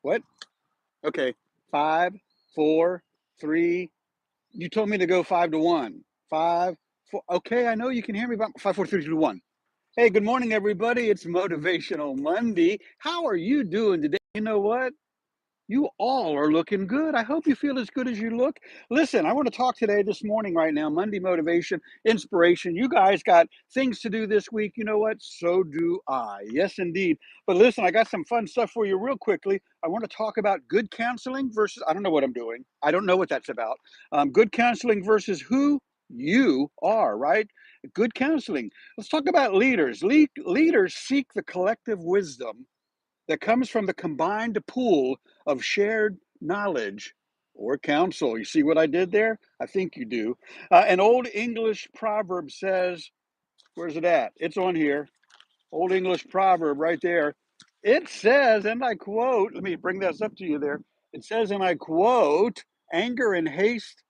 What? Okay. 5, 4, 3. You told me to go 5 to 1. 5, 4. Okay, I know you can hear me about 5, 4, 3, 2, 1. Hey, good morning, everybody. It's Motivational Monday. How are you doing today? You know what? You all are looking good. I hope you feel as good as you look. Listen, I want to talk today, this morning, right now, Monday motivation, inspiration. You guys got things to do this week. You know what? So do I. Yes, indeed. But listen, I got some fun stuff for you real quickly. I want to talk about good counseling versus, I don't know what I'm doing. I don't know what that's about. Good counseling versus who you are, right? Good counseling. Let's talk about leaders. Leaders seek the collective wisdom that comes from the combined pool of shared knowledge or counsel. You see what I did there? I think you do. An old English proverb says, where's it at? It's on here. Old English proverb right there. It says, and I quote, let me bring this up to you there. It says, and I quote, anger and haste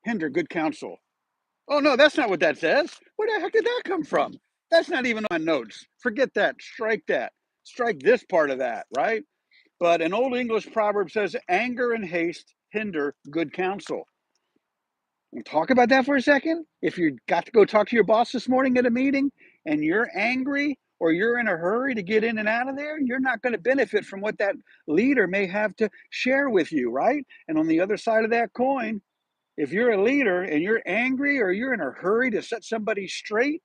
hinder good counsel. Oh, no, that's not what that says. Where the heck did that come from? That's not even on my notes. Forget that. Strike that. Strike this part of that, right? But an old English proverb says, anger and haste hinder good counsel. We'll talk about that for a second. If you got to go talk to your boss this morning at a meeting and you're angry or you're in a hurry to get in and out of there, you're not going to benefit from what that leader may have to share with you, right? And on the other side of that coin, if you're a leader and you're angry or you're in a hurry to set somebody straight,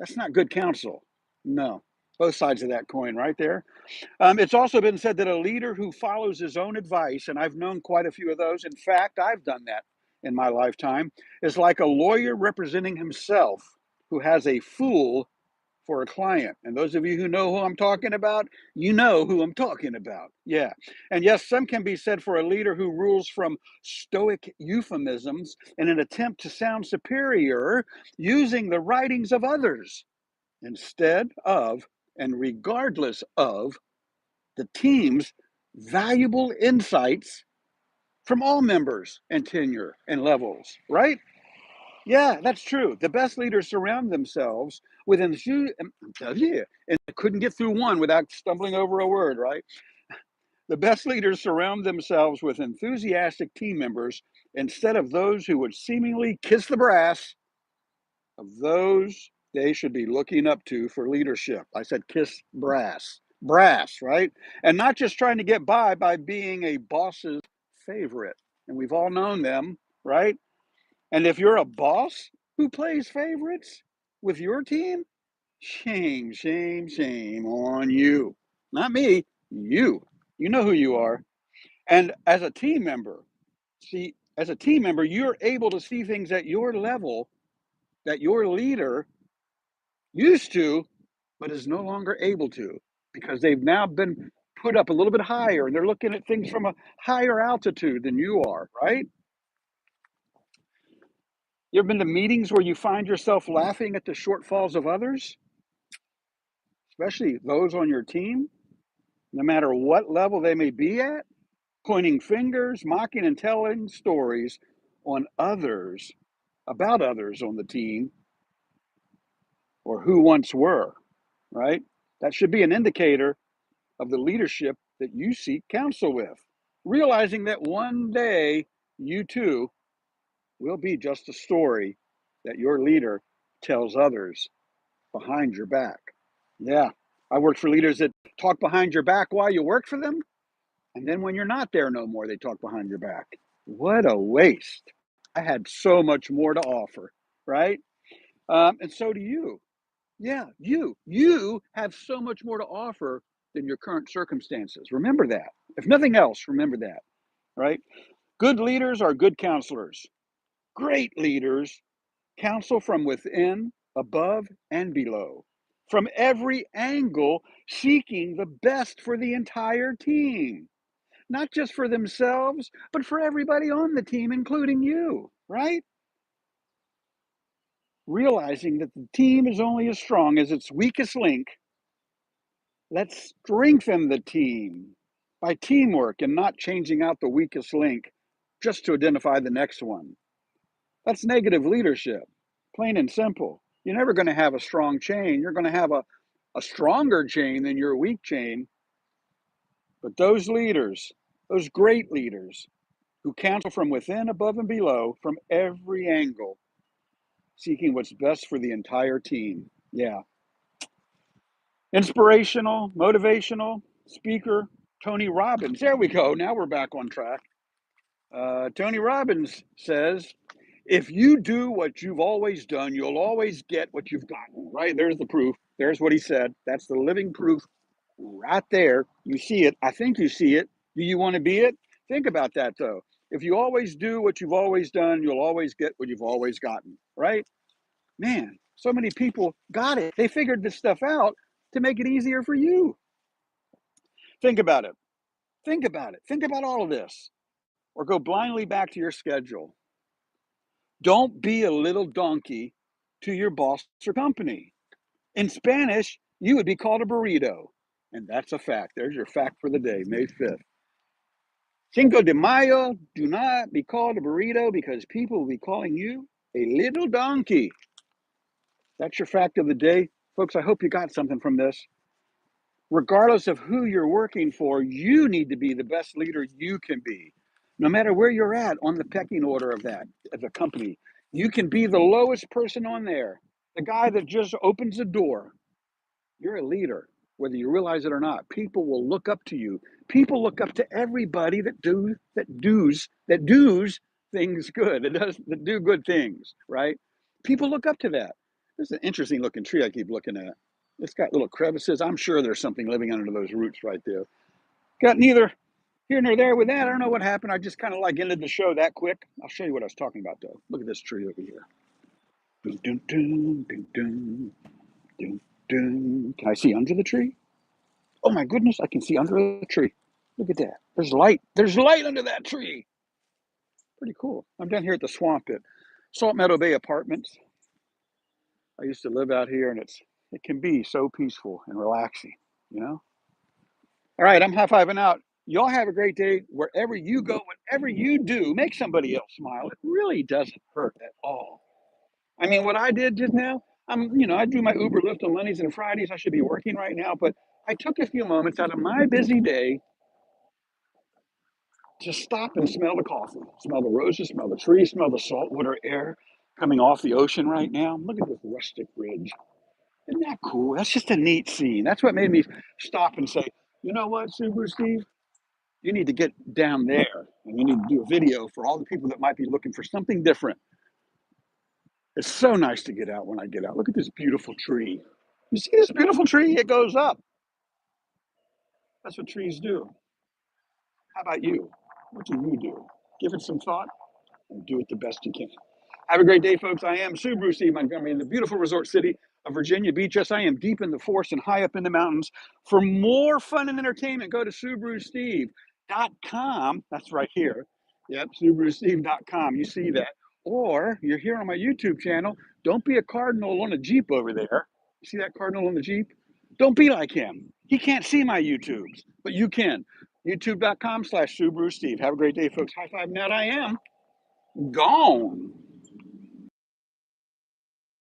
that's not good counsel. No, both sides of that coin right there. It's also been said that a leader who follows his own advice, and I've known quite a few of those, in fact, I've done that in my lifetime, is like a lawyer representing himself who has a fool for a client. And those of you who know who I'm talking about, you know who I'm talking about. Yeah. And yes, some can be said for a leader who rules from stoic euphemisms in an attempt to sound superior, using the writings of others instead of and regardless of the team's valuable insights from all members and tenure and levels, right? Yeah, that's true. The best leaders surround themselves with enthusiasm. Yeah, and I couldn't get through one without stumbling over a word, right? The best leaders surround themselves with enthusiastic team members instead of those who would seemingly kiss the brass of those they should be looking up to for leadership. I said kiss brass. Brass, right? And not just trying to get by being a boss's favorite. And we've all known them, right? And if you're a boss who plays favorites with your team, shame, shame, shame on you. Not me, you. You know who you are. And as a team member, you're able to see things at your level that your leader used to, but is no longer able to because they've now been put up a little bit higher and they're looking at things from a higher altitude than you are, right? You ever been to meetings where you find yourself laughing at the shortfalls of others, especially those on your team, no matter what level they may be at, pointing fingers, mocking, and telling stories on others, about others on the team, or who once were, right? That should be an indicator of the leadership that you seek counsel with, realizing that one day you too will be just a story that your leader tells others behind your back. Yeah, I worked for leaders that talk behind your back while you work for them, and then when you're not there no more, they talk behind your back. What a waste. I had so much more to offer, right? And so do you. Yeah, you have so much more to offer than your current circumstances. Remember that. If nothing else, remember that, right? Good leaders are good counselors. Great leaders counsel from within, above, and below, from every angle, seeking the best for the entire team, not just for themselves, but for everybody on the team, including you, right? Realizing that the team is only as strong as its weakest link. Let's strengthen the team by teamwork and not changing out the weakest link just to identify the next one. That's negative leadership, plain and simple. You're never going to have a strong chain. You're going to have a stronger chain than your weak chain. But those leaders, those great leaders who counsel from within, above, and below, from every angle, seeking what's best for the entire team. Yeah. Inspirational, motivational speaker, Tony Robbins. There we go. Now we're back on track. Tony Robbins says, if you do what you've always done, you'll always get what you've gotten, right? There's the proof. There's what he said. That's the living proof right there. You see it. I think you see it. Do you want to be it? Think about that, though. If you always do what you've always done, you'll always get what you've always gotten, right? Man, so many people got it. They figured this stuff out to make it easier for you. Think about it. Think about it. Think about all of this. Or go blindly back to your schedule. Don't be a little donkey to your boss or company. In Spanish, you would be called a burrito. And that's a fact. There's your fact for the day, May 5th. Cinco de Mayo, do not be called a burrito because people will be calling you a little donkey. That's your fact of the day. Folks, I hope you got something from this. Regardless of who you're working for, you need to be the best leader you can be. No matter where you're at on the pecking order of that, of a company, you can be the lowest person on there, the guy that just opens the door. You're a leader, whether you realize it or not. People will look up to you. People look up to everybody that does things good, that do good things, right? People look up to that. This is an interesting looking tree I keep looking at. It's got little crevices. I'm sure there's something living under those roots right there. Got neither here nor there with that. I don't know what happened. I just kind of like ended the show that quick. I'll show you what I was talking about, though. Look at this tree over here. Dun, dun, dun, dun, dun, dun, dun. Can I see under the tree? Oh my goodness, I can see under the tree. Look at that. There's light. There's light under that tree. Pretty cool. I'm down here at the swamp at Salt Meadow Bay Apartments. I used to live out here, and it can be so peaceful and relaxing, you know? All right, I'm high-fiving out. Y'all have a great day wherever you go, whatever you do, make somebody else smile. It really doesn't hurt at all. I mean, what I did just now, I do my Uber Lyft on Mondays and Fridays. I should be working right now, but I took a few moments out of my busy day to stop and smell the coffee, smell the roses, smell the trees, smell the saltwater air coming off the ocean right now. Look at this rustic ridge. Isn't that cool? That's just a neat scene. That's what made me stop and say, you know what, SubaruSteve? You need to get down there and you need to do a video for all the people that might be looking for something different. It's so nice to get out when I get out. Look at this beautiful tree. You see this beautiful tree? It goes up. That's what trees do. How about you? What do you do? Give it some thought and do it the best you can. Have a great day, folks. I am SubaruSteve Montgomery in the beautiful resort city of Virginia Beach. Yes, I am deep in the forest and high up in the mountains. For more fun and entertainment, go to SubaruSteve.com. That's right here. Yep, SubaruSteve.com. You see that. Or you're here on my YouTube channel. Don't be a cardinal on a Jeep over there. You see that cardinal on the Jeep? Don't be like him. He can't see my YouTubes, but you can. YouTube.com/SubaruSteve. Have a great day, folks. High five. Now I am gone.